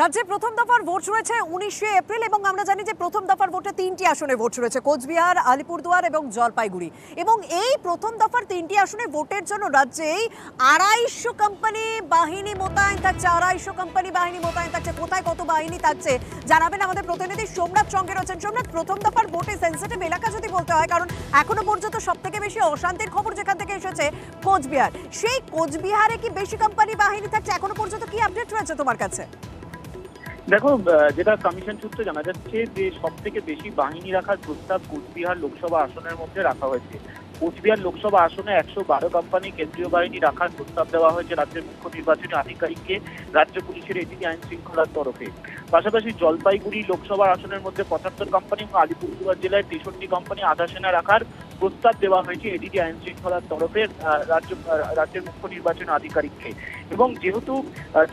রাজ্যে প্রথম দফার ভোট রয়েছে 19শে এপ্রিল এবং আমরা জানি যে প্রথম দফার ভোটে 3টি আসনে ভোট রয়েছে, কোচবিহার, আলিপুরদুয়ার এবং জলপাইগুড়ি। এবং এই প্রথম দফার 3টি আসনে ভোটের জন্য রাজ্যেই 250 কোম্পানি বাহিনী মোতায়েন থাকছে। 250 কোম্পানি বাহিনী মোতায়েন থাকছে। কোথায় কত বাহিনী থাকছে জানাবেন আমাদের প্রতিনিধি সোমনাথ সঙ্গে রয়েছেন। সোমনাথ, প্রথম দফার ভোটে সেন্সিটিভ এলাকা যদি বলতে হয়, কারণ এখনো পর্যন্ত সব থেকে বেশি অশান্তির খবর যেখান থেকে এসেছে কোচবিহার, সেই কোচবিহারে কি বেশি কোম্পানি বাহিনী থাকছে? এখনো পর্যন্ত কি আপডেট রয়েছে তোমার কাছে? দেখো, যেটা কমিশন সূত্রে জানা যাচ্ছে যে সব থেকে বেশি বাহিনী রাখার প্রস্তাব কোচবিহার লোকসভা আসনের মধ্যে রাখা হয়েছে। কোচবিহার লোকসভা আসনে 112 কোম্পানি কেন্দ্রীয় বাহিনী রাখার প্রস্তাব দেওয়া হয়েছে রাজ্যের মুখ্য নির্বাচনী আধিকারিককে রাজ্য পুলিশের এডিজি আইন শৃঙ্খলার তরফে। পাশাপাশি জলপাইগুড়ি লোকসভা আসনের মধ্যে 75 কোম্পানি এবং আলিপুরদুয়ার জেলায় 63 কোম্পানি আধা সেনা রাখার প্রস্তাব দেওয়া হয়েছে এডিজি আইন শৃঙ্খলার তরফে রাজ্যের মুখ্য নির্বাচন আধিকারিককে। এবং যেহেতু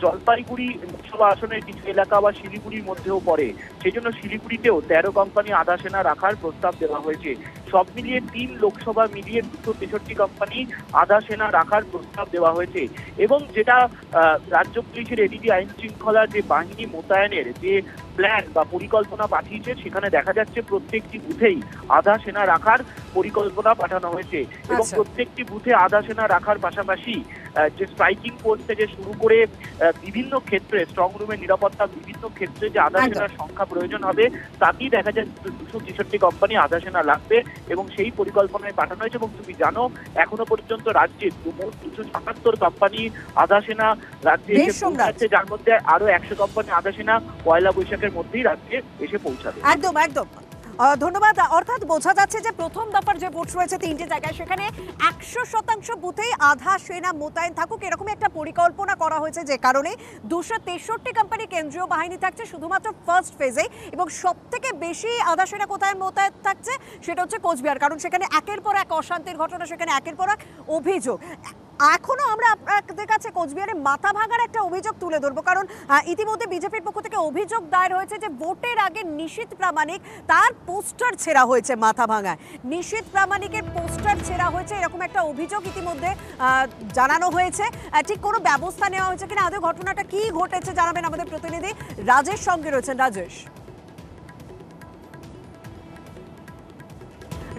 জলপাইগুড়ি লোকসভা আসনের কিছু এলাকা বা শিলিগুড়ির মধ্যেও পড়ে, সেই জন্য শিলিগুড়িতেও 13 কোম্পানি আধা সেনা রাখার প্রস্তাব দেওয়া হয়েছে। সব মিলিয়ে 3 লোকসভা মিলিয়ে 263 কোম্পানি আধা সেনা রাখার প্রস্তাব দেওয়া হয়েছে। এবং যেটা রাজ্য পুলিশের এডিজি আইন শৃঙ্খলার যে বাহিনী মোতায়েনের যে প্ল্যান বা পরিকল্পনা পাঠিয়েছে, সেখানে দেখা যাচ্ছে প্রত্যেকটি বুথেই আধা সেনা রাখার পরিকল্পনা পাঠানো হয়েছে। এবং প্রত্যেকটি বুথে আধা সেনা রাখার পাশাপাশি যে স্ট্রাইকিং পোস্ট থেকে শুরু করে বিভিন্ন ক্ষেত্রে স্ট্রং রুমের নিরাপত্তা বিভিন্ন ক্ষেত্রে যে আধা সেনার সংখ্যা প্রয়োজন হবে, তাতেই দেখা যাচ্ছে 263 কোম্পানি আধা সেনা লাগবে এবং সেই পরিকল্পনায় পাঠানো হয়েছে। এবং তুমি জানো, এখনো পর্যন্ত রাজ্যে 277 কোম্পানি আধা সেনা রাজ্যে এসে পৌঁছাচ্ছে, যার মধ্যে আরো 100 কোম্পানি আধা সেনা পয়লা বৈশাখের মধ্যেই রাজ্যে এসে পৌঁছাবে। একদম একদম ধন্যবাদ। অর্থাৎ বোঝা যাচ্ছে যে প্রথম দফার যে ভোট রয়েছে 3টে জায়গায়, সেখানে 100% বুথেই আধা সেনা মোতায়েন থাকুক এরকম একটা পরিকল্পনা করা হয়েছে, যে কারণে 263 কোম্পানি কেন্দ্রীয় বাহিনী থাকছে শুধুমাত্র ফার্স্ট ফেজে। এবং সব থেকে বেশি আধা সেনা কোথায় মোতায়েন থাকছে সেটা হচ্ছে কোচবিহার, কারণ সেখানে একের পর এক অশান্তির ঘটনা, সেখানে একের পর এক অভিযোগ। এখনো আমরা আপনাদের কাছে কোচবিহারের মাথা ভাঙার একটা অভিযোগ তুলে ধরবো, কারণ ইতিমধ্যে বিজেপির পক্ষ থেকে অভিযোগ দায়ের হয়েছে যে ভোটের আগে নিশীথ প্রামাণিক তার পোস্টার ছেঁড়া হয়েছে মাথা ভাঙায়। নিশীথ প্রামাণিকের পোস্টার ছেঁড়া হয়েছে এরকম একটা অভিযোগ ইতিমধ্যে জানানো হয়েছে। ঠিক কোনো ব্যবস্থা নেওয়া হয়েছে কিনা, আদৌ ঘটনাটা কি ঘটেছে জানাবেন আমাদের প্রতিনিধি রাজেশ সঙ্গে রয়েছেন।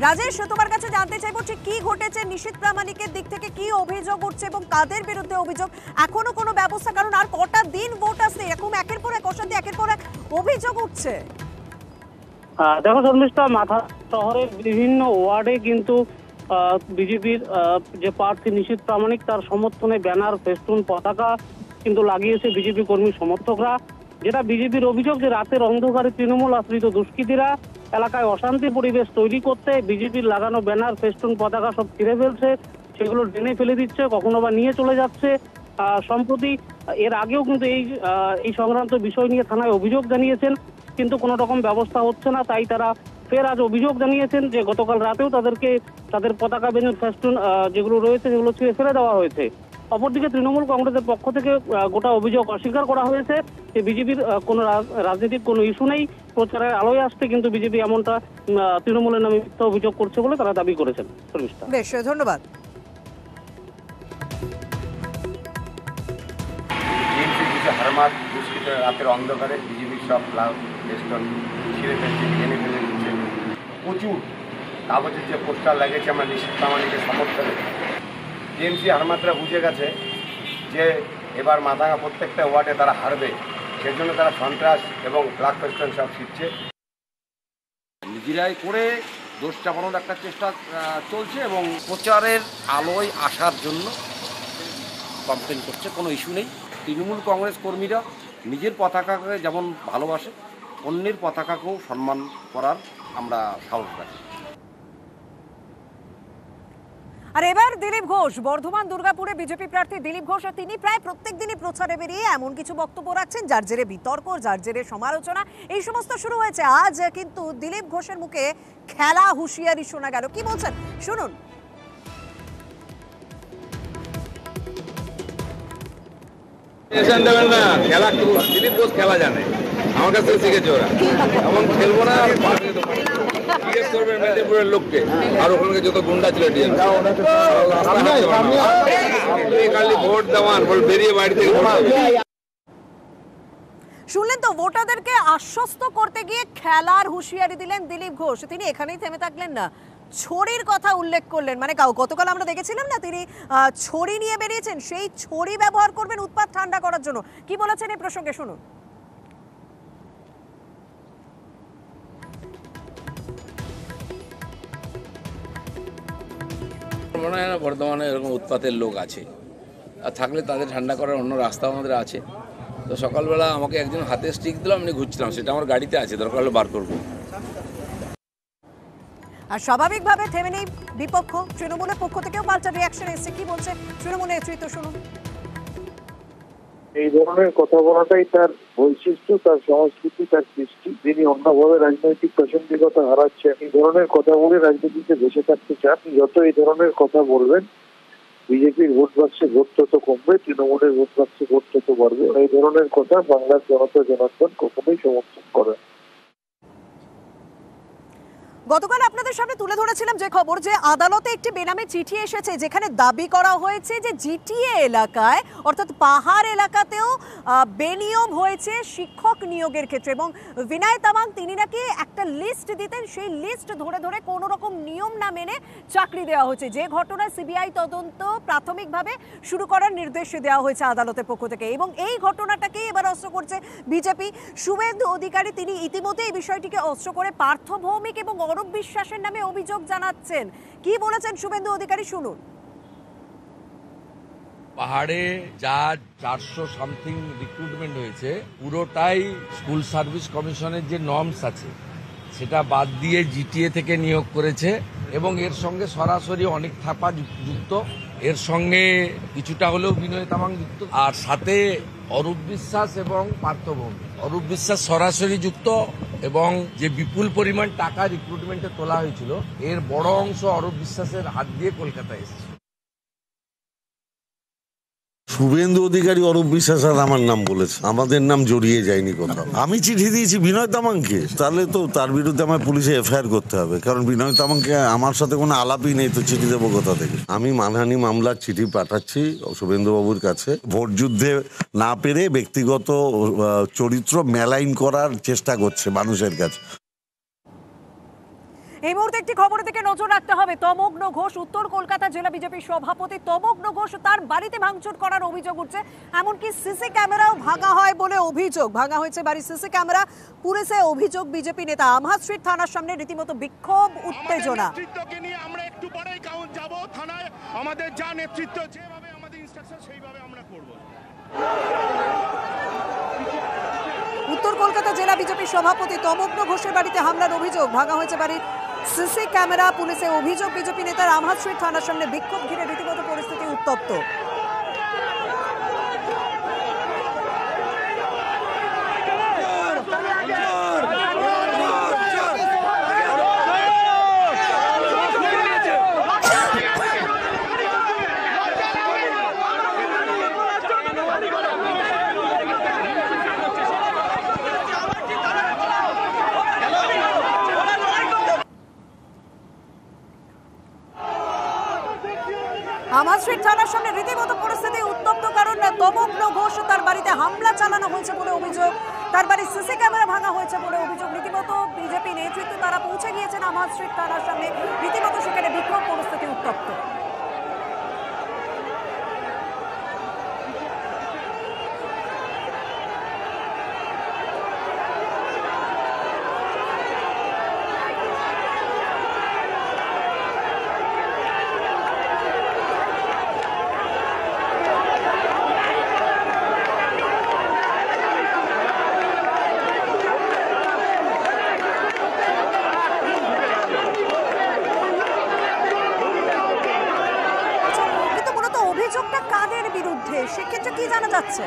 রাজেশ, তোমার কাছে জানতে চাইবো ঠিক কি ঘটেছে, নিশীথ প্রামাণিকের দিক থেকে কি অভিযোগ উঠছে এবং কাদের বিরুদ্ধে অভিযোগ, এখনো কোনো ব্যবস্থা, কারণ আর কটা দিন ভোট আসছে, এরকম একের পর এক অশান্তি একের পর এক অভিযোগ উঠছে। দেখো শর্মিষ্ঠা, মাথা শহরের বিভিন্ন ওয়ার্ডে কিন্তু বিজেপির যে প্রার্থী নিশীথ প্রামাণিক তার সমর্থনে ব্যানার, ফেস্টুন, পতাকা কিন্তু লাগিয়েছে বিজেপি কর্মী সমর্থকরা। যেটা বিজেপির অভিযোগ যে রাতের অন্ধকারে তৃণমূল আশ্রিত দুষ্কৃতীরা এলাকায় অশান্তি পরিবেশ তৈরি করতে বিজেপির লাগানো ব্যানার, ফেস্টুন, পতাকা সব ছিঁড়ে ফেলছে, সেগুলো ড্রেনে ফেলে দিচ্ছে, কখনো বা নিয়ে চলে যাচ্ছে। সম্প্রতি এর আগেও কিন্তু এই সংক্রান্ত বিষয় নিয়ে থানায় অভিযোগ জানিয়েছেন, কিন্তু কোনো রকম ব্যবস্থা হচ্ছে না। তাই তারা ফের আজ অভিযোগ জানিয়েছেন যে গতকাল রাতেও তাদেরকে তাদের পতাকা, ব্যানার, ফেস্টুন যেগুলো রয়েছে সেগুলো ছিঁড়ে ফেলে দেওয়া হয়েছে। অপরদিকে তৃণমূল কংগ্রেসের পক্ষ থেকে গোটা অভিযোগ অস্বীকার করা হয়েছে যে বিজেপির কোনো রাজনৈতিক কোনো ইস্যু নেই, প্রচারের আলোয় আসতে কিন্তু বিজেপি এমনটা তৃণমূলের নামে মিথ্যা অভিযোগ করছে বলে তারা দাবি করেছেন। বেশ, ধন্যবাদ। হারমাত দুষ্কৃত রাতের অন্ধকারে বিজেপির সব ফেস্টুন ছিঁড়ে ফেলছে, টেনে ফেলে দিচ্ছে, প্রচুর কাগজের যে পোস্টার লাগিয়েছে আমরা নিশীথ প্রামাণিকের সমর্থনে। টিএমসি হারমাতরা বুঝে গেছে যে এবার মাথাঙা প্রত্যেকটা ওয়ার্ডে তারা হারবে, সেজন্য তারা সন্ত্রাস এবং ব্ল্যাক ফেস্টুন সব শিখছে। নিজেরাই করে দোষ চাপানোর একটা চেষ্টা চলছে এবং প্রচারের আলোয় আসার জন্য কমপ্লেন করছে, কোনো ইস্যু নেই। তৃণমূল কংগ্রেস কর্মীরা নিজের পতাকাকে যেমন ভালোবাসে, অন্যের পতাকাকেও সম্মান করার আমরা সাহস রাখি। আর এবার দিলীপ ঘোষ, বর্ধমান দুর্গাপুরে বিজেপি প্রার্থী দিলীপ ঘোষ, তিনি প্রায় প্রত্যেক দিনই প্রচারে বেরিয়ে এমন কিছু বক্তব্য রাখছেন যার জেরে বিতর্ক, যার জেরে সমালোচনা, এই সমস্ত শুরু হয়েছে। আজ কিন্তু দিলীপ ঘোষের মুখে খেলা হুঁশিয়ারি শোনা গেল। কি বলছেন শুনুন। খেলা দিলীপ ঘোষ খেলা জানে, আমার কাছ থেকে শিখেছে ওরা। এমন খেলবো না, জিজ্ঞেস করবে মেদিনীপুরের লোককে, আর ওখানে যত গুন্ডা ছিল ভোট দেওয়ান বেরিয়ে বাড়ি থেকে। শুনলেন তো, ভোটারদেরকে আশ্বস্ত করতে গিয়ে খেলার হুঁশিয়ারি দিলেন দিলীপ ঘোষ। তিনি এখানেই থেমে থাকলেন না, ছড়ির কথা উল্লেখ করলেন। মানে গতকাল আমরা দেখেছিলাম না, তিনি ছড়ি নিয়ে বেরিয়েছেন, সেই ছড়ি ব্যবহার করবেন উৎপাত ঠান্ডা করার জন্য। কি বলেছেন এই প্রসঙ্গে শুনুন। মনে হয় না বর্ধমানে এরকম উৎপাতের লোক আছে, আর থাকলে তাদের ঠান্ডা করার অন্য রাস্তা আমাদের আছে। তো সকালবেলা আমাকে একজন হাতে স্টিক দিল, আমি ঘুরছিলাম, সেটা আমার গাড়িতে আছে, দরকার হলে বার করবো। আর স্বাভাবিকভাবে থেমে নেই বিপক্ষ, তৃণমূলের পক্ষ থেকেও পাল্টা রিয়াকশন এসেছে। কি বলছে তৃণমূল নেতৃত্ব শুনুন। এই ধরনের কথা বলাটাই তার বৈশিষ্ট্য, তার সংস্কৃতি, তার কৃষ্টি। যিনি অন্যভাবে রাজনৈতিক প্রাসঙ্গিকতা হারাচ্ছেন, এই ধরনের কথা বলে রাজনীতিতে বেঁচে থাকতে চান, যত এই ধরনের কথা বলবেন বিজেপির ভোট বাক্সে ভোট তত কমবে, তৃণমূলের ভোট বাক্সে ভোট তত বাড়বে। এই ধরনের কথা বাংলার জনতা জনার্দন কখনোই সমর্থন করে না। গতকাল আপনাদের সামনে তুলে ধরেছিলাম যে খবর, যে আদালতে একটি বেনামে চিঠি এসেছে যেখানে দাবি করা হয়েছে যে জিটিএ এলাকায় অর্থাৎ পাহাড় এলাকাতেও বেনিয়ম হয়েছে শিক্ষক নিয়োগের ক্ষেত্রে। এবং বিনয় তামাং তিনি নাকি একটা লিস্ট দিতেন, সেই লিস্ট ধরে ধরে কোনো রকম নিয়ম না মেনে চাকরি দেওয়া হয়েছে, যে ঘটনায় সিবিআই তদন্ত প্রাথমিকভাবে শুরু করার নির্দেশ দেওয়া হয়েছে আদালতের পক্ষ থেকে। এবং এই ঘটনাটাকেই এবার অস্ত্র করছে বিজেপি। শুভেন্দু অধিকারী তিনি ইতিমধ্যে এই বিষয়টিকে অস্ত্র করে পার্থ ভৌমিক এবং অরূপ বিশ্বাসের নামে অভিযোগ জানাচ্ছেন। কি বলেছেন শুভেন্দু অধিকারী শুনুন। পাহাড়ে যা 400 সামথিং রিক্রুটমেন্ট হয়েছে, পুরোটাই স্কুল সার্ভিস কমিশনের যে নর্মস আছে সেটা বাদ দিয়ে জিটিএ থেকে নিয়োগ করেছে। এবং এর সঙ্গে সরাসরি অনেক থাপা যুক্ত, এর সঙ্গে কিছুটা হলেও বিনয় তামাং যুক্ত, আর সাথে অরূপ বিশ্বাস এবং পার্থভূমি। অরূপ বিশ্বাস সরাসরি যুক্ত, এবং যে বিপুল পরিমাণ টাকা রিক্রুটমেন্টে তোলা হয়েছিল এর বড় অংশ অরূপ বিশ্বাসের হাত দিয়ে কলকাতায় এসেছে। শুভেন্দু অধিকারী অরূপ বিশ্বাস আর আমার নাম বলেছে, আমাদের নাম জড়িয়ে যায়নি কোথাও। আমি চিঠি দিয়েছি বিনয় তামাংকে, তাহলে তো তার বিরুদ্ধে আমার পুলিশে এফআইআর করতে হবে, কারণ বিনয় তামাংকে আমার সাথে কোনো আলাপই নেই, তো চিঠি দেবো কোথা থেকে? আমি মানহানি মামলার চিঠি পাঠাচ্ছি শুভেন্দুবাবুর কাছে। ভোট যুদ্ধে না পেরে ব্যক্তিগত চরিত্র মেলাইন করার চেষ্টা করছে মানুষের কাছে। এই মুহূর্তে একটি খবরের দিকে নজর রাখতে হবে। তমগ্ন ঘোষ, উত্তর কলকাতা জেলা বিজেপির সভাপতি তমগ্ন ঘোষ, তার বাড়িতে ভাঙচুর করার অভিযোগ উঠছে। এমনকি সিসি ক্যামেরাও ভাঙা হয় বলে অভিযোগ। ভাঙা হয়েছে বাড়ির সিসি ক্যামেরা, পুলিশে অভিযোগ বিজেপি নেতা। আমহাদ স্ট্রিট থানার সামনে রীতিমতো বিক্ষোভ, উত্তেজনা। আমরা একটু পরেই যাব থানায়, আমাদের যা নেতৃত্ব যেভাবে আমাদের ইনস্ট্রাকশন সেইভাবে আমরা করব। উত্তর কলকাতা জেলা বিজেপির সভাপতি তমগ্ন ঘোষের বাড়িতে হামলার অভিযোগ। ভাঙা হয়েছে বাড়ির সিসি ক্যামেরা, পুলিশে অভিযোগ বিজেপি নেতার। আমহাদ স্ট্রিট থানার সামনে বিক্ষোভ ঘিরে রীতিমতো পরিস্থিতি উত্তপ্ত। আমহাদ স্ট্রিট থানার সামনে রীতিমতো পরিস্থিতি উত্তপ্ত, কারণ তমগ্ন ঘোষ তার বাড়িতে হামলা চালানো হয়েছে বলে অভিযোগ, তার বাড়ির সিসি ক্যামেরা ভাঙা হয়েছে বলে অভিযোগ। রীতিমতো বিজেপি নেতৃত্ব তারা পৌঁছে গিয়েছেন আমহাদ স্ট্রিট থানার সামনে, রীতিমতো সেখানে বিক্ষোভ, পরিস্থিতি উত্তপ্ত। অভিযোগটা কাদের বিরুদ্ধে, সেক্ষেত্রে কি জানা যাচ্ছে?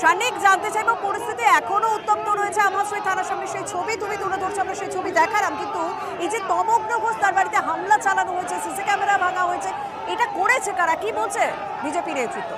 সানিক জানতে চাইব, পরিস্থিতি এখনো উত্তপ্ত রয়েছে আমহাদ স্ট্রিট থানার সামনে। সেই ছবি তুমি তুলে ধরছো, আমরা সেই ছবি দেখালাম, কিন্তু এই যে তমগ্ন ঘোষ তার বাড়িতে হামলা চালানো হয়েছে, সিসি ক্যামেরা ভাঙা হয়েছে, এটা করেছে কারা, কি বলছে বিজেপি নেতৃত্ব?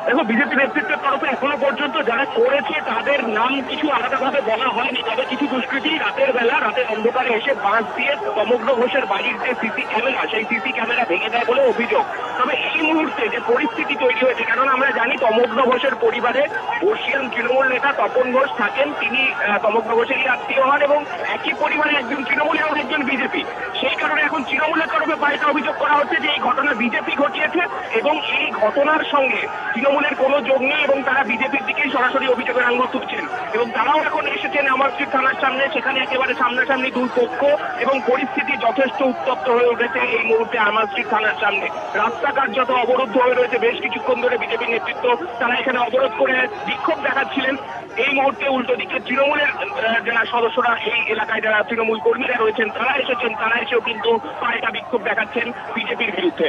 দেখো, বিজেপি নেতৃত্বের তরফে এখনো পর্যন্ত যারা করেছে তাদের নাম কিছু আলাদাভাবে বলা হয়নি, তবে কিছু দুষ্কৃতী রাতের অন্ধকারে এসে বাঁশ দিয়ে তমগ্ন ঘোষের বাড়ির যে সিসি ক্যামেরা, সেই সিসি ক্যামেরা ভেঙে দেয় বলে অভিযোগ। তবে এই মুহূর্তে যে পরিস্থিতি তৈরি হয়েছে, কারণ আমরা জানি তমগ্ন ঘোষের পরিবারে বর্ষিয়ান তৃণমূল নেতা তপন ঘোষ থাকেন, তিনি তমগ্ন ঘোষেরই আত্মীয় হন এবং একই পরিবারে একজন তৃণমূল এবং একজন বিজেপি। সেই কারণে এখন তৃণমূলের তরফে পাল্টা অভিযোগ করা হচ্ছে যে এই ঘটনা বিজেপি ঘটিয়েছে এবং এই ঘটনার সঙ্গে তৃণমূলের কোনো যোগ নেই এবং তারা বিজেপির দিকেই সরাসরি অভিযোগের আঙুল তুলছেন এবং তারাও এখন এসেছেন আমার স্ট্রিট থানার সামনে। সেখানে একেবারে সামনাসামনি দুই পক্ষ এবং পরিস্থিতি যথেষ্ট উত্তপ্ত হয়ে উঠেছে এই মুহূর্তে আমার স্ট্রিট থানার সামনে। রাস্তাঘাট যত অবরুদ্ধ হয়ে রয়েছে, বেশ কিছুক্ষণ ধরে বিজেপি নেতৃত্ব তারা এখানে অবরোধ করে বিক্ষোভ দেখাচ্ছিলেন। এই মুহূর্তে উল্টো দিকে তৃণমূলের যারা সদস্যরা এই এলাকায় যারা তৃণমূল কর্মীরা রয়েছেন তারা এসেছেন, তারা এসেও কিন্তু পাল্টা বিক্ষোভ দেখাচ্ছেন বিজেপির বিরুদ্ধে।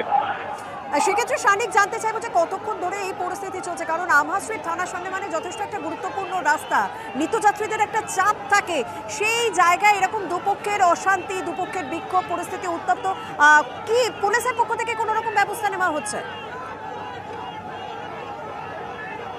সেক্ষেত্রে শানিক জানতে চাইবো যে কতক্ষণ ধরে এই পরিস্থিতি চলছে, কারণ আমহা স্ট্রিট থানার সামনে মানে যথেষ্ট একটা গুরুত্বপূর্ণ রাস্তা, নিত্যযাত্রীদের একটা চাপ থাকে, সেই জায়গায় এরকম দুপক্ষের অশান্তি, দুপক্ষের বিক্ষোভ, পরিস্থিতি উত্তপ্ত, কি পুলিশের পক্ষ থেকে কোনো রকম ব্যবস্থা নেওয়া হচ্ছে?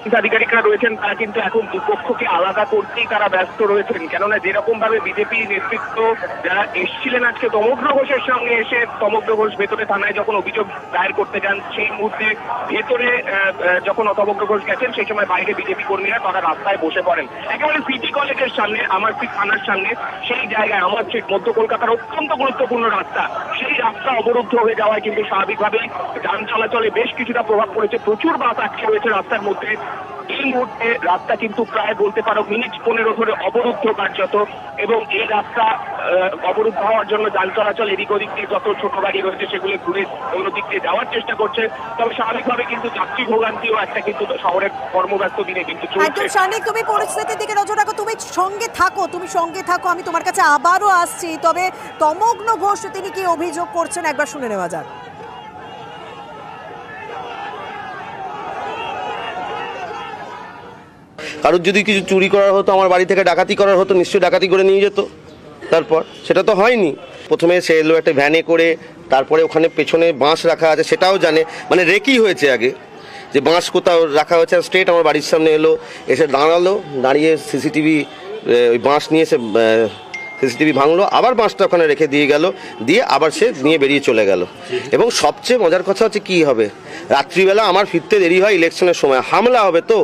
আধিকারিকরা রয়েছেন তারা কিন্তু এখন দুপক্ষকে আলাদা করতেই তারা ব্যস্ত রয়েছেন, কেননা যেরকম ভাবে বিজেপি নেতৃত্ব যারা এসেছিলেন আজকে তমগ্ন ঘোষের সঙ্গে এসে তমগ্ন ঘোষ ভেতরে থানায় যখন অভিযোগ দায়ের করতে যান, সেই মুহূর্তে ভেতরে যখন তমগ্ন ঘোষ গেছেন সেই সময় বাইরে বিজেপি কর্মীরা তারা রাস্তায় বসে পড়েন একেবারে সিটি কলেজের সামনে, আমার স্ট্রিট থানার সামনে। সেই জায়গায় আমার স্ট্রিট মধ্য কলকাতার অত্যন্ত গুরুত্বপূর্ণ রাস্তা, সেই রাস্তা অবরুদ্ধ হয়ে যাওয়ায় কিন্তু স্বাভাবিকভাবেই যান চলাচলে বেশ কিছুটা প্রভাব পড়েছে, প্রচুর বাস আটকে রয়েছে রাস্তার মধ্যে। এই মুহূর্তে রাস্তা কিন্তু প্রায় বলতে পারো মিনিট 15 ধরে অবরুদ্ধ কার্যত এবং এই রাস্তা অবরুদ্ধ হওয়ার জন্য যান চলাচল এদিক ওদিক দিয়ে যত ছোট গাড়ি রয়েছে সেগুলো ঘুরে অন্য দিক দিয়ে যাওয়ার চেষ্টা করছে। তবে স্বাভাবিকভাবে কিন্তু যাত্রী ভোগান্তিও একটা কিন্তু শহরের কর্মব্যস্ত দিনে কিন্তু একদম। শানিক, তুমি পরিস্থিতির দিকে নজর রাখো, তুমি সঙ্গে থাকো, আমি তোমার কাছে আবারও আসছি। তবে তমগ্ন ঘোষ তিনি কি অভিযোগ করছেন একবার শুনে নেওয়া যাক। কারোর যদি কিছু চুরি করার হতো, আমার বাড়ি থেকে ডাকাতি করার হতো, নিশ্চয়ই ডাকাতি করে নিয়ে যেত। তারপর সেটা তো হয়নি। প্রথমে সে এলো একটা ভ্যানে করে, তারপরে ওখানে পেছনে বাঁশ রাখা আছে সেটাও জানে, মানে রেকি হয়েছে আগে যে বাঁশ কোথাও রাখা হয়েছে। স্ট্রেট আমার বাড়ির সামনে এলো, এসে দাঁড়ালো, দাঁড়িয়ে সিসিটিভি ওই বাঁশ নিয়ে এসে সিসিটিভি ভাঙলো, আবার বাঁশটা ওখানে রেখে দিয়ে গেল, দিয়ে আবার সে নিয়ে বেরিয়ে চলে গেল। এবং সবচেয়ে মজার কথা হচ্ছে কী হবে, রাত্রিবেলা আমার ফিরতে দেরি হয়, ইলেকশনের সময় হামলা হবে, তো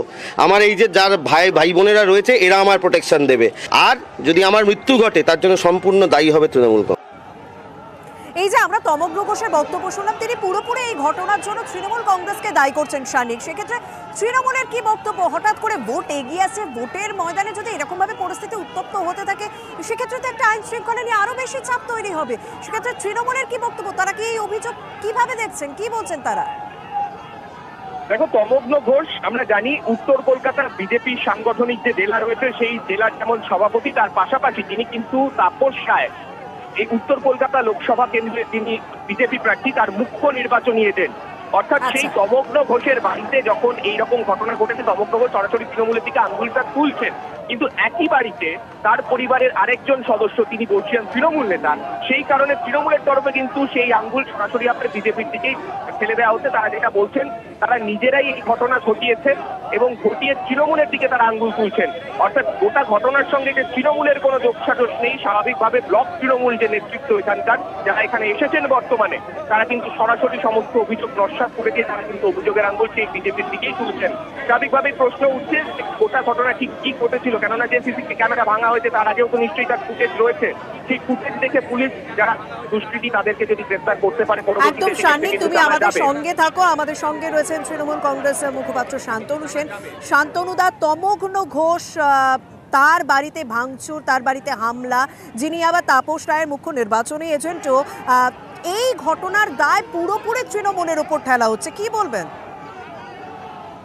আমার এই যে যার ভাই বোনেরা রয়েছে এরা আমার প্রোটেকশন দেবে, আর যদি আমার মৃত্যু ঘটে তার জন্য সম্পূর্ণ দায়ী হবে তৃণমূল। এই যে আমরা তমগ্ন ঘোষের বক্তব্য শুনলাম, তিনি পুরোপুরি এই ঘটনার জন্য তৃণমূল কংগ্রেসকে দায়ী করছেন শানিক। সেক্ষেত্রে তৃণমূলের কি বক্তব্য? হঠাৎ করে ভোট এগিয়ে আসে, ভোটের ময়দানে যদি এরকম ভাবে পরিস্থিতি উত্তপ্ত হতে থাকে সেক্ষেত্রে তো একটা আইন শৃঙ্খলা নিয়ে আরো বেশি চাপ তৈরি হবে। সেক্ষেত্রে তৃণমূলের কি বক্তব্য? তারা কি এই অভিযোগ কিভাবে দেখছেন, কি বলছেন তারা? দেখো, তমগ্ন ঘোষ আমরা জানি উত্তর কলকাতার বিজেপির সাংগঠনিক যে জেলা রয়েছে সেই জেলার যেমন সভাপতি, তার পাশাপাশি তিনি কিন্তু তাপস রায় এই উত্তর কলকাতা লোকসভা কেন্দ্রে তিনি বিজেপি প্রার্থী, তার মুখ্য নির্বাচনী এজেন্ট। অর্থাৎ সেই তমগ্ন ঘোষের বাড়িতে যখন এইরকম ঘটনা ঘটেছে তমগ্ন ঘোষ সরাসরি তৃণমূলের দিকে আঙ্গুলটা তুলছেন, কিন্তু একই বাড়িতে তার পরিবারের আরেকজন সদস্য তিনি বলছেন তৃণমূল নেতা, সেই কারণে তৃণমূলের তরফে কিন্তু সেই আঙ্গুল সরাসরি আপনার বিজেপির দিকেই ফেলে দেওয়া হচ্ছে। তারা যেটা বলছেন তারা নিজেরাই এই ঘটনা ঘটিয়েছেন এবং ঘটিয়ে তৃণমূলের দিকে তারা আঙ্গুল তুলছেন। অর্থাৎ গোটা ঘটনার সঙ্গে যে তৃণমূলের কোনো যোগসাজশ নেই, স্বাভাবিকভাবে ব্লক তৃণমূল যে নেতৃত্ব এখানকার যারা এখানে এসেছেন বর্তমানে তারা কিন্তু সরাসরি সমস্ত অভিযোগ নস্যাৎ করে দিয়ে তারা কিন্তু অভিযোগের আঙ্গুল সেই বিজেপির দিকেই তুলছেন। স্বাভাবিকভাবে প্রশ্ন উঠছে গোটা ঘটনা ঠিক কি ঘটেছিল, কেননা যে সিসি ক্যামেরা ভাঙা হয়েছে তার আগেও তো নিশ্চয়ই তার ফুটেজ রয়েছে, সেই ফুটেজ দেখে পুলিশ যারা দুষ্কৃতী তাদেরকে যদি গ্রেফতার করতে পারে। একদম শানিক, তুমি আমাদের সঙ্গে থাকো, আমাদের সঙ্গে রয়েছেন তৃণমূল কংগ্রেসের মুখপাত্র শান্তনু সেন। শান্তনুদা, তমগ্ন ঘোষ তার বাড়িতে ভাঙচুর, তার বাড়িতে হামলা, যিনি আবার তাপস রায়ের মুখ্য নির্বাচনী এজেন্টও, এই ঘটনার দায় পুরোপুরি তৃণমূলের ওপর ঠেলা হচ্ছে, কি বলবেন?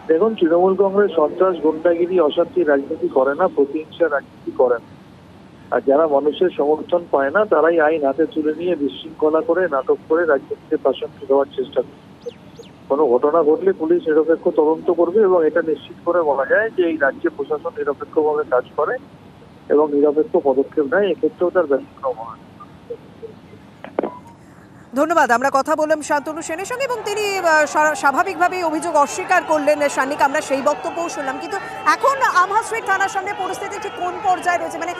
দেখুন, তৃণমূল কংগ্রেস সন্ত্রাস, গুন্ডাগিরি, অশান্তি রাজনীতি করে না, প্রতিহিংসা রাজনীতি করে না। আর যারা মানুষের সমর্থন পায় না তারাই আইন হাতে তুলে নিয়ে বিশৃঙ্খলা করে, নাটক করে রাজনীতিতে প্রাসঙ্গিক দেওয়ার চেষ্টা করে। কোনো ঘটনা ঘটলে পুলিশ নিরপেক্ষ তদন্ত করবে এবং এটা নিশ্চিত করে বলা যায় যে এই রাজ্যে প্রশাসন নিরপেক্ষভাবে কাজ করে এবং নিরপেক্ষ পদক্ষেপ নেয়, এক্ষেত্রেও তার ব্যতিক্রম হয়। ধন্যবাদ। আমরা কথা বললাম শান্তনু সেনের সঙ্গে এবং তিনি স্বাভাবিকভাবেই অভিযোগ অস্বীকার করলেন সান্নিক, আমরা সেই বক্তব্যও শুনলাম। কিন্তু এখন আমহা স্ট্রিট থানার সামনে পরিস্থিতি ঠিক কোন পর্যায়ে রয়েছে, মানে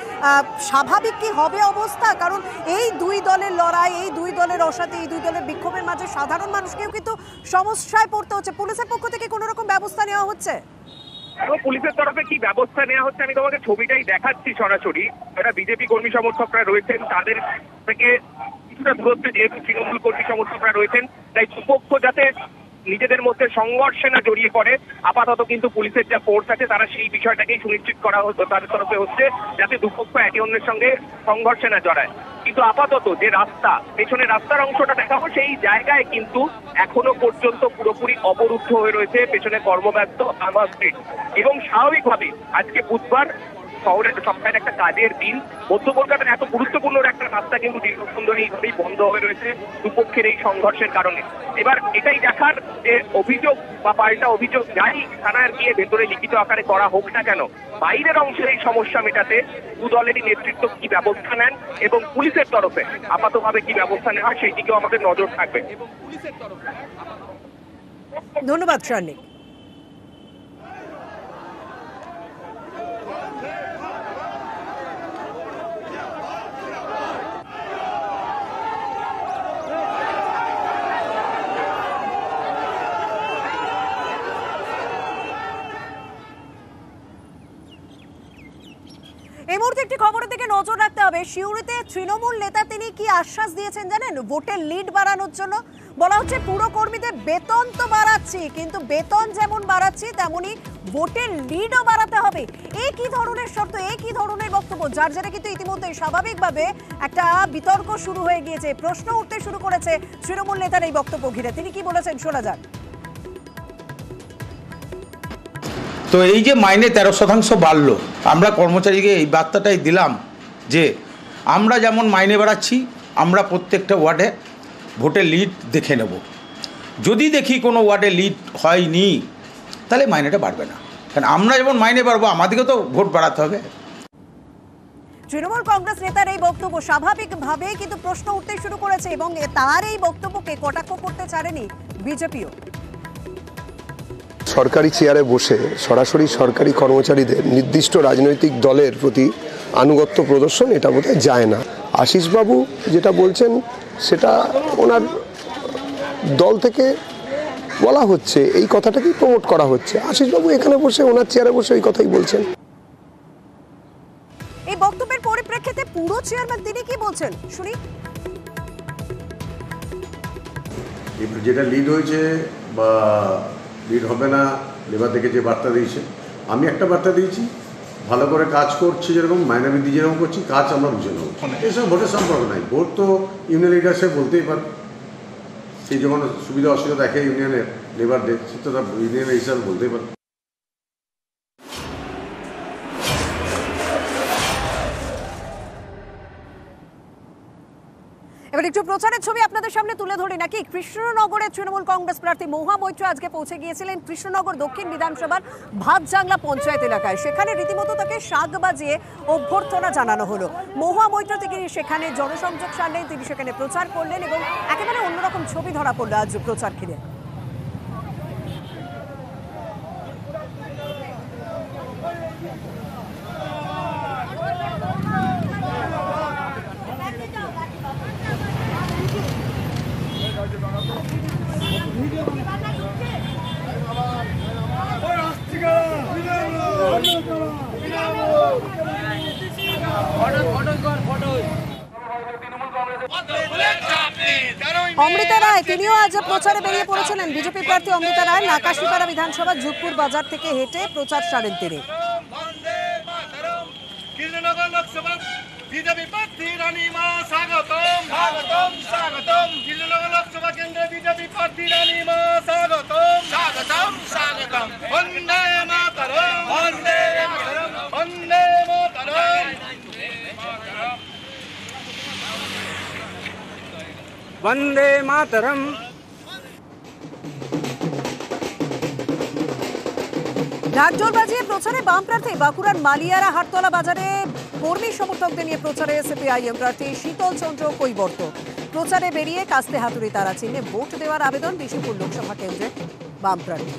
স্বাভাবিক কি হবে অবস্থা? কারণ এই দুই দলের লড়াই, এই দুই দলের অসাথে, এই দুই দলের বিক্ষোভের মাঝে সাধারণ মানুষকেও কিন্তু সমস্যায় পড়তে হচ্ছে। পুলিশের পক্ষ থেকে কোনো রকম ব্যবস্থা নেওয়া হচ্ছে? পুলিশের তরফে কি ব্যবস্থা নেওয়া হচ্ছে আমি তোমাকে ছবিটাই দেখাচ্ছি সরাসরি। যারা বিজেপি কর্মী সমর্থকরা রয়েছেন তাদের থেকে কিছুটা দূরত্বে যেহেতু তৃণমূল কর্মী সমর্থকরা রয়েছেন, তাই দুপক্ষ যাতে নিজেদের মধ্যে সংঘর্ষে না জড়িয়ে পড়ে, আপাতত কিন্তু পুলিশের যা ফোর্স আছে তারা সেই বিষয়টাকেই সুনিশ্চিত করা হতো তাদের তরফে হচ্ছে, যাতে দুপক্ষ একে অন্যের সঙ্গে সংঘর্ষে না জড়ায়। কিন্তু আপাতত যে রাস্তা, পেছনের রাস্তার অংশটা দেখাবো, সেই জায়গায় কিন্তু এখনো পর্যন্ত পুরোপুরি অবরুদ্ধ হয়ে রয়েছে পেছনে কর্মব্যস্ত আমহা স্ট্রিট। এবং স্বাভাবিকভাবে আজকে বুধবার, শহরের সপ্তাহের একটা কাজের দিন, মধ্য কলকাতার এত গুরুত্বপূর্ণ একটা রাস্তা কিন্তু দীর্ঘক্ষণ ধরে এইভাবেই বন্ধ হয়ে রয়েছে দুপক্ষের এই সংঘর্ষের কারণে। এবার এটাই দেখার যে অভিযোগ বা পাল্টা অভিযোগ যাই থানায় গিয়ে ভেতরে লিখিত আকারে করা হোক না কেন, বাইরের অংশের এই সমস্যা মেটাতে দু দলেরই নেতৃত্ব কি ব্যবস্থা নেন এবং পুলিশের তরফে আপাতভাবে কি ব্যবস্থা নেওয়া হয় সেই দিকেও আমাদের নজর থাকবে। ধন্যবাদ শান্নিক। এই মুহূর্তে একটি খবরের দিকে নজর রাখতে হবে। সিউড়িতে তৃণমূল নেতা তিনি কি আশ্বাস দিয়েছেন জানেন? ভোটের লিড বাড়ানোর জন্য বলা হচ্ছে পুরো কর্মীদের বেতন তো বাড়াচ্ছি, কিন্তু বেতন যেমন বাড়াচ্ছি তেমনি ভোটের লিডও বাড়াতে হবে। এই কি ধরনের শর্ত, এই কি ধরনের বক্তব্য, যার জেরে কিন্তু ইতিমধ্যে স্বাভাবিকভাবে একটা বিতর্ক শুরু হয়ে গিয়েছে, প্রশ্ন উঠতে শুরু করেছে তৃণমূল নেতার এই বক্তব্য ঘিরে। তিনি কি বলেছেন শোনা যাক। তো এই যে মাইনে 13% বাড়লো, আমরা কর্মচারীকে এই বার্তাটাই দিলাম যে আমরা যেমন মাইনে বাড়াচ্ছি, আমরা প্রত্যেকটা ওয়ার্ডে ভোটের লিড দেখে নেব। যদি দেখি কোনো ওয়ার্ডে লিড হয়নি তাহলে মাইনেটা বাড়বে না, কারণ আমরা যেমন মাইনে বাড়বো আমাদেরকেও তো ভোট বাড়াতে হবে। তৃণমূল কংগ্রেস নেতার এই বক্তব্য স্বাভাবিকভাবেই কিন্তু প্রশ্ন উঠতে শুরু করেছে এবং তার এই বক্তব্যকে কটাক্ষ করতে ছাড়েনি বিজেপিও। সরকারি চেয়ারে বসে সরাসরি সরকারি কর্মচারীদের নির্দিষ্ট রাজনৈতিক দলের প্রতি আনুগত্য প্রদর্শন, এটা বোধহয় যায় না। আশিসবাবু যেটা বলছেন সেটা ওনার দল থেকে বলা হচ্ছে, এই কথাটাকেই প্রমোট করা হচ্ছে। আশিসবাবু এখানে বসে ওনার চেয়ারে বসে এই কথাই বলছেন। এই বক্তব্যের পরিপ্রেক্ষিতে পুরো চেয়ারম্যান তিনি কি বলছেন শুনি। যেটা লিড হয়েছে বা লিড হবে না, লেবার থেকে যে বার্তা দিয়েছে, আমি একটা বার্তা দিয়েছি, ভালো করে কাজ করছি, যেরকম মাইনে বৃদ্ধি যেরকম করছি, কাজ আমরা বুঝে নেব। এসব ভোটের সম্পর্ক নাই, ভোট তো ইউনিয়ন লিডারশিপ বলতেই পারে, সেই যখন সুবিধা অসুবিধা দেখে ইউনিয়নের লেবারদের, সে তো ইউনিয়নের হিসাবে বলতেই পারে। এবার একটু প্রচারের ছবি আপনাদের সামনে তুলে ধরি নাকি। কৃষ্ণনগরের তৃণমূল কংগ্রেস প্রার্থী মহুয়া মৈত্র আজকে পৌঁছে গিয়েছিলেন কৃষ্ণনগর দক্ষিণ বিধানসভার ভাতজাংলা পঞ্চায়েত এলাকায়। সেখানে রীতিমতো তাকে শাক বাজিয়ে অভ্যর্থনা জানানো হলো। মহুয়া মৈত্র থেকে সেখানে জনসংযোগ সারলেন, তিনি সেখানে প্রচার করলেন এবং একেবারে অন্যরকম ছবি ধরা পড়লো আজ প্রচার ঘিরে। অমৃতা রায় তিনিও আজ প্রচারে বেরিয়ে পড়েছিলেন। বিজেপি প্রার্থী অমৃতা রায় নাকাশিপাড়া বিধানসভা যোধপুর বাজার থেকে হেঁটে প্রচার সারেন তিনি। বিজেপি প্রার্থী রানী মা স্বাগতম স্বাগতম স্বাগতম। কৃষ্ণনগর লোকসভা কেন্দ্রে বিজেপি প্রার্থী রানী মা স্বাগতম স্বাগতম স্বাগতম। বন্দে মাতরম বন্দে মাতরম বন্দে মাতরম বন্দে মাতরম। ঢাকঢোল বাজিয়ে প্রচারে বাম প্রার্থী বাঁকুড়ার মালিয়ারা হাটতলা বাজারে কর্মী সমর্থকদের নিয়ে প্রচারে সিপিআইএম প্রার্থী শীতল চন্দ্র কৈবর্ত। প্রচারে বেরিয়ে কাস্তে হাতুড়ি তারা চিহ্নে ভোট দেওয়ার আবেদন বিশেষপুর লোকসভা কেন্দ্রে বাম প্রার্থী।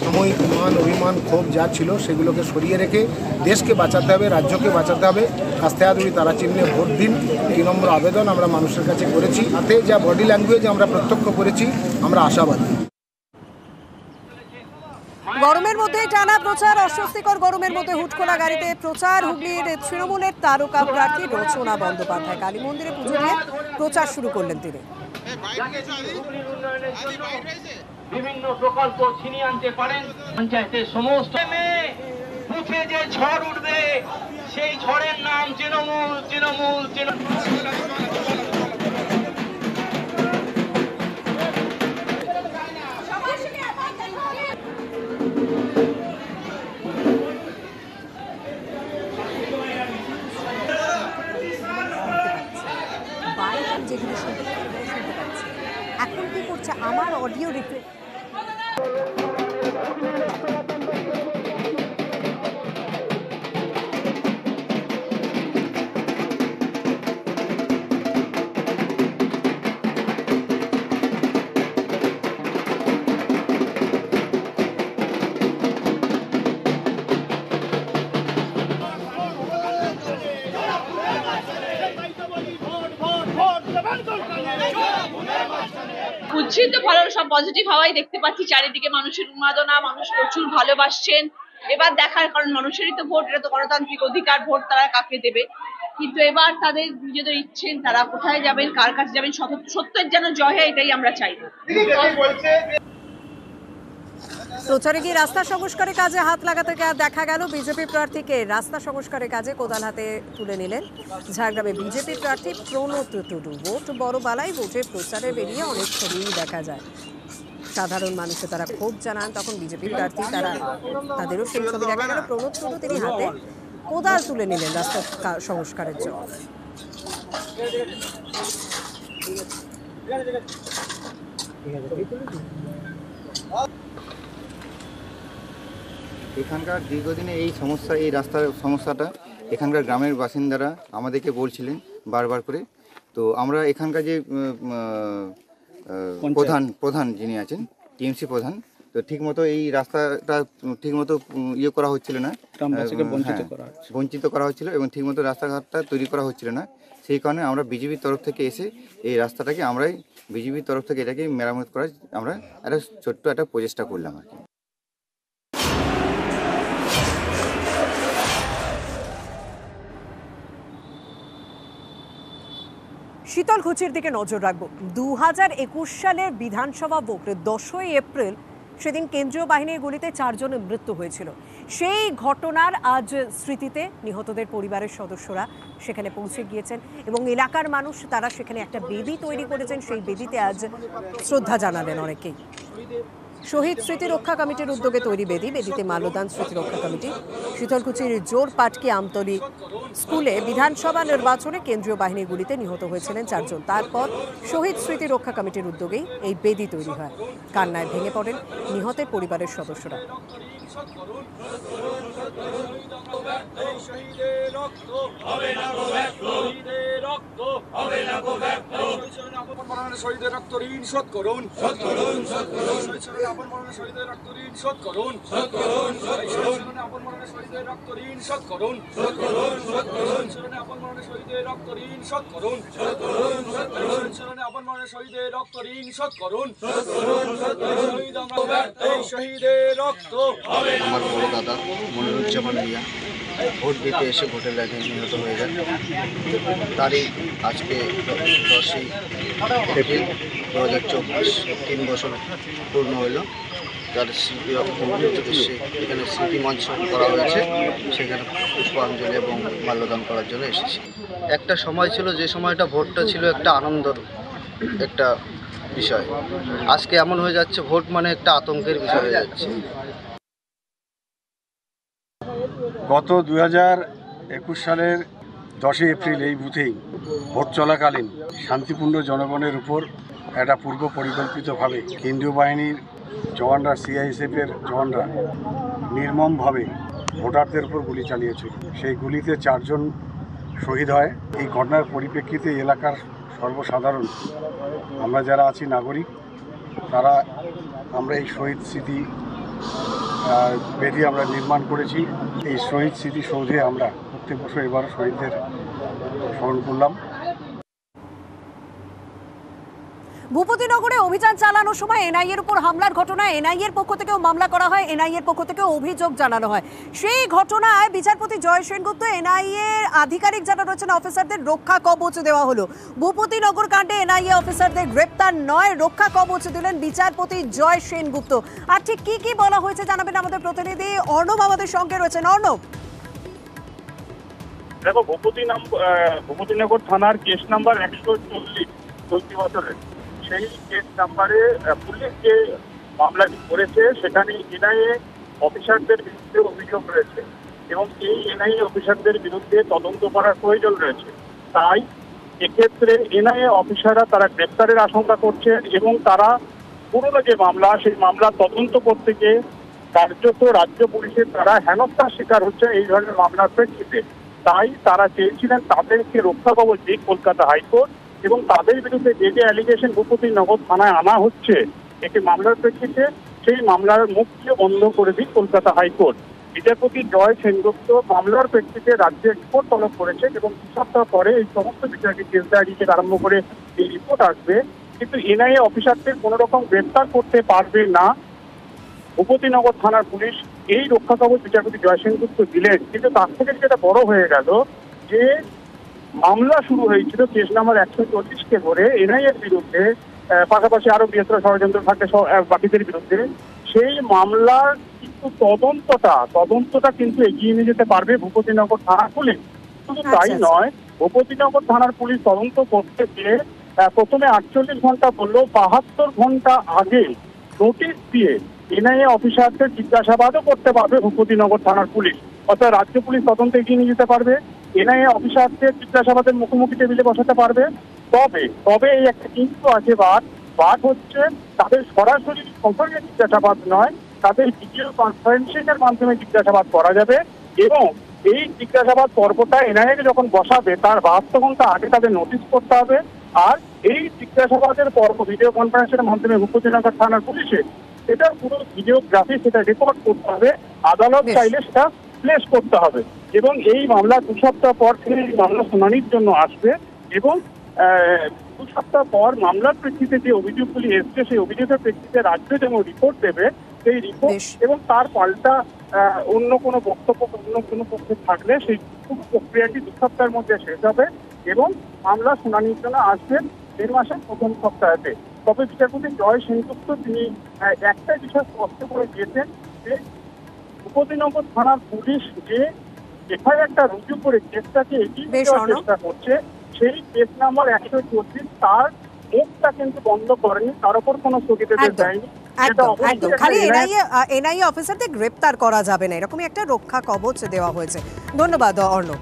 সাময়িক মান অভিমান ক্ষোভ যা ছিল সেগুলোকে সরিয়ে রেখে দেশকে বাঁচাতে হবে, রাজ্যকে বাঁচাতে হবে। কাস্তে হাতুড়ি তারা চিহ্নে ভোট দিন, এই নম্বর আবেদন আমরা মানুষের কাছে করেছি। তাতে যা বডি ল্যাঙ্গুয়েজ আমরা প্রত্যক্ষ করেছি, আমরা আশাবাদী। গরমের মধ্যে টানা প্রচার, অস্বস্তিকর গরমের মধ্যে হুটখোলা গাড়িতে প্রচার। হুগলির তৃণমূলের তারকা প্রার্থী রচনা বন্দ্যোপাধ্যায় কালী মন্দিরে পুজো দিয়ে প্রচার শুরু করলেন তিনি। বিভিন্ন প্রকল্প ছিনিয়ে আনতে পারেন। পঞ্চায়েতের সমস্ত বুথে যে ঝড় উঠবে সেই ঝড়ের নাম তৃণমূল। তৃণমূল যেগুলো শুনতে পাচ্ছি এখন কি করছে আমার অডিও রিপ্লে। উচ্ছিত ভালো সব পজিটিভ হাওয়াই দেখতে পাচ্ছি, চারিদিকে মানুষের উন্মাদনা, মানুষ প্রচুর ভালোবাসছেন। এবার দেখার, কারণ মানুষেরই তো ভোট, এটা তো গণতান্ত্রিক অধিকার, ভোট তারা কাকে দেবে। কিন্তু এবার তাদের নিজেদের ইচ্ছেন তারা কোথায় যাবেন, কার কাছে যাবেন, সত্যের যেন জয় হয়, এটাই আমরা চাই। প্রচারে গিয়ে রাস্তা সংস্কারের কাজে হাত লাগাতে দেখা গেল বিজেপি প্রার্থীকে। রাস্তা সংস্কারের কাজে কোদাল হাতে তুলে নিলেন ঝাড়গ্রামে বিজেপি প্রার্থী প্রণত টুডু। ভোট বড় বালাই, ভোটে প্রচারে বেরিয়ে অনেক ছবিই দেখা যায়। সাধারণ মানুষে তারা ক্ষোভ জানান, তখন বিজেপি প্রার্থী তাদেরও সেই ছবি দেখা গেল। প্রণত টুডু তিনি হাতে কোদাল তুলে নিলেন রাস্তা সংস্কারের জন্য। এখানকার দীর্ঘদিনে এই সমস্যা, এই রাস্তার সমস্যাটা এখানকার গ্রামের বাসিন্দারা আমাদেরকে বলছিলেন বারবার করে। তো আমরা এখানকার যে প্রধান যিনি আছেন, টিএমসি প্রধান, তো ঠিকমতো এই রাস্তাটা ঠিকমতো ইয়ে করা হচ্ছিল না, বঞ্চিত করা হচ্ছিল এবং ঠিকমতো রাস্তাঘাটটা তৈরি করা হচ্ছিল না। সেই কারণে আমরা বিজেপির তরফ থেকে এসে এই রাস্তাটাকে আমরাই বিজেপির তরফ থেকে এটাকে মেরামত করার আমরা একটা ছোট্ট একটা প্রচেষ্টা করলাম আর কি। শীতলকুচির দিকে নজর রাখবো। 2021 সালের বিধানসভা ভোটের 10ই এপ্রিল সেদিন কেন্দ্রীয় বাহিনীর গুলিতে 4 জনের মৃত্যু হয়েছিল। সেই ঘটনার আজ স্মৃতিতে নিহতদের পরিবারের সদস্যরা সেখানে পৌঁছে গিয়েছেন এবং এলাকার মানুষ তারা সেখানে একটা বেদি তৈরি করেছেন। সেই বেদিতে আজ শ্রদ্ধা জানালেন অনেকেই। শহীদ স্মৃতি রক্ষা কমিটির উদ্যোগে তৈরি বেদিতে মাল্যদান স্মৃতি রক্ষা কমিটি। শীতলকুচির জোর পাটকি আমতলী স্কুলে বিধানসভা নির্বাচনে কেন্দ্রীয় বাহিনীর গুলিতে নিহত হয়েছিলেন 4 জন। তারপর শহীদ স্মৃতি রক্ষা কমিটির উদ্যোগেই এই বেদি তৈরি হয়। কান্নায় ভেঙে পড়েন নিহতের পরিবারের সদস্যরা। শহীদের রক্ত ঋণ শোধ করুন, আপন মরণে শহীদের রক্ত ঋণ শোধ করুন, আপন মরণে শহীদের রক্ত ঋণ শোধ করুন, আপন মরণে শহীদের রক্ত ঋণ শোধ করুন, আপন মরণে শহীদের রক্ত ঋণ শোধ করুন। এই শহীদের রক্ত। আমার বড় দাদা মনিরুজ্জামান মিয়া ভোট দিতে এসে ভোটের লাইনে নিহত হয়ে যান। তারই আজকে 10ই এপ্রিল 2024 3 বছর পূর্ণ হইল। তার স্মৃতি উদ্দেশ্যে এখানে স্মৃতি মঞ্চ করা হয়েছে, সেখানে পুষ্পাঞ্জলি এবং মাল্যদান করার জন্য এসেছি। একটা সময় ছিল যে সময়টা ভোটটা ছিল একটা আনন্দর একটা বিষয়, আজকে এমন হয়ে যাচ্ছে ভোট মানে একটা আতঙ্কের বিষয় হয়ে যাচ্ছে। গত 2021 সালের 10ই এপ্রিল এই বুথেই ভোট চলাকালীন শান্তিপূর্ণ জনগণের উপর একটা পূর্ব পরিকল্পিতভাবে কেন্দ্রীয় বাহিনীর জওয়ানরা, সিআইএসএফের জওয়ানরা নির্মমভাবে ভোটারদের উপর গুলি চালিয়েছিল। সেই গুলিতে 4 জন শহীদ হয়। এই ঘটনার পরিপ্রেক্ষিতে এলাকার সর্বসাধারণ আমরা যারা আছি নাগরিক, তারা আমরা এই শহীদ স্মৃতি বেদি আমরা নির্মাণ করেছি। এই শহীদ স্মৃতি সৌধে আমরা প্রত্যেক বছর এবার শহীদদের স্মরণ করলাম। ভূপতিনগরে অভিযান চালানোর সময় এনআইএর উপর হামলার ঘটনায় এনআইএর পক্ষ থেকেও মামলা করা হয়, এনআইএর পক্ষ থেকেও অভিযোগ জানানো হয়। সেই ঘটনায় বিচারপতি জয় সেনগুপ্ত এনআইএর আধিকারিক যারা রয়েছেন অফিসারদের রক্ষা কবচ দেওয়া হলো। ভূপতিনগর কাণ্ডে এনআইএ অফিসারদের গ্রেপ্তার নয়, রক্ষা কবচ দিলেন বিচারপতি জয় সেনগুপ্ত। আর ঠিক কি কি বলা হয়েছে জানাবেন আমাদের প্রতিনিধি অর্ণব আমাদের সঙ্গে রয়েছেন। অর্ণব, দেখো, ভূপতিনগর থানার কেস নাম্বার 140 চলতি বছরের, সেই কেস নাম্বারে পুলিশ যে মামলাটি করেছে সেখানে এনআইএ অফিসারদের বিরুদ্ধে অভিযোগ রয়েছে এবং এই এনআইএ অফিসারদের বিরুদ্ধে তদন্ত করার প্রয়োজন রয়েছে। তাই এক্ষেত্রে এনআইএ অফিসাররা তারা গ্রেপ্তারের আশঙ্কা করছেন এবং তারা পুরনো যে মামলা, সেই মামলা তদন্ত করতে গিয়ে কার্যত রাজ্য পুলিশের তারা হেনস্থার শিকার হচ্ছে এই ধরনের মামলার প্রেক্ষিতে। তাই তারা চেয়েছিলেন তাদেরকে রক্ষা কবচ দিক কলকাতা হাইকোর্ট এবং তাদের বিরুদ্ধে যে যে অ্যালিগেশন ভূপতিনগর থানায় আনা হচ্ছে একটি মামলার প্রেক্ষিতে, সেই মামলার মুখকে বন্ধ করে দিক কলকাতা হাইকোর্ট। বিচারপতি জয় সেনগুপ্ত মামলার প্রেক্ষিতে রাজ্যে রিপোর্ট তলব করেছেন এবং 2 সপ্তাহ পরে এই সমস্ত বিষয়টি কেস ডায়েরি থেকে আরম্ভ করে এই রিপোর্ট আসবে। কিন্তু এনআইএ অফিসারদের কোনো রকম গ্রেপ্তার করতে পারবে না ভূপতিনগর থানার পুলিশ। এই রক্ষা কবচ বিচারপতি জয় সেনগুপ্ত দিলেন। কিন্তু তার থেকে যেটা বড় হয়ে গেল যে মামলা শুরু হয়েছিল কেস নাম্বার 140-কে ধরে এনআইএর বিরুদ্ধে, পাশাপাশি আরো বৃহত্তর ষড়যন্ত্র থাকে বাকিদের বিরুদ্ধে। সেই মামলার কিন্তু তদন্তটা কিন্তু এগিয়ে নিয়ে যেতে পারবে ভূপতিনগর থানার পুলিশ। শুধু তাই নয়, ভূপতিনগর থানার পুলিশ তদন্ত করতে গিয়ে প্রথমে 48 ঘন্টা বললো, 72 ঘন্টা আগে নোটিশ দিয়ে এনআইএ অফিসারদের জিজ্ঞাসাবাদও করতে পারবে ভূপতিনগর থানার পুলিশ। অর্থাৎ রাজ্য পুলিশ তদন্ত এগিয়ে নিয়ে যেতে পারবে, এনআইএ অফিসারদের জিজ্ঞাসাবাদের মুখোমুখি টেবিলে বসাতে পারবে। তবে এই একটা কিন্তু আছে, বাট হচ্ছে তাদের সরাসরি কঠোরে জিজ্ঞাসাবাদ নয়, তাদের ভিডিও কনফারেন্সিং এর মাধ্যমে জিজ্ঞাসাবাদ করা যাবে এবং এই জিজ্ঞাসাবাদ পর্বটা এনআইএ যখন বসাবে তার 72 ঘন্টা আগে তাদের নোটিশ করতে হবে। আর এই জিজ্ঞাসাবাদের পর্ব ভিডিও কনফারেন্সের মাধ্যমে ভূপতিনগর থানার পুলিশে সেটা পুরো ভিডিওগ্রাফি সেটা রেকর্ড করতে হবে, আদালত চাইলে সেটা প্লেস করতে হবে এবং এই মামলা 2 সপ্তাহ পর থেকে এই মামলা শুনানির জন্য আসবে এবং 2 সপ্তাহ পর মামলার প্রেক্ষিতে যে অভিযোগগুলি এসছে সেই অভিযোগের প্রেক্ষিতে রাজ্য যেমন রিপোর্ট দেবে, সেই রিপোর্ট এবং তার পাল্টা অন্য কোনো বক্তব্য অন্য কোনো পক্ষে থাকলে সেই প্রক্রিয়াটি 2 সপ্তাহের মধ্যে শেষ হবে এবং মামলা শুনানির জন্য আসবেন 1 মাসের প্রথম সপ্তাহেতে। তবে বিচারপতি জয় সেনগুপ্ত তিনি একটা বিষয় স্পষ্ট করে দিয়েছেন যে ভূপতিনগর থানার পুলিশ যে এফআইআরটা রুজু করে কেসটাকে এগিয়ে নেওয়ার চেষ্টা করছে, সেই কেস নাম্বার 140 তার মুখটা কিন্তু বন্ধ করেনি, তার উপর কোনো স্থগিতাদেশ দেয়নি। একদম খালি এনআইএ অফিসারদের গ্রেপ্তার করা যাবে না, এরকমই একটা রক্ষা কবচ দেওয়া হয়েছে। ধন্যবাদ অর্ণব।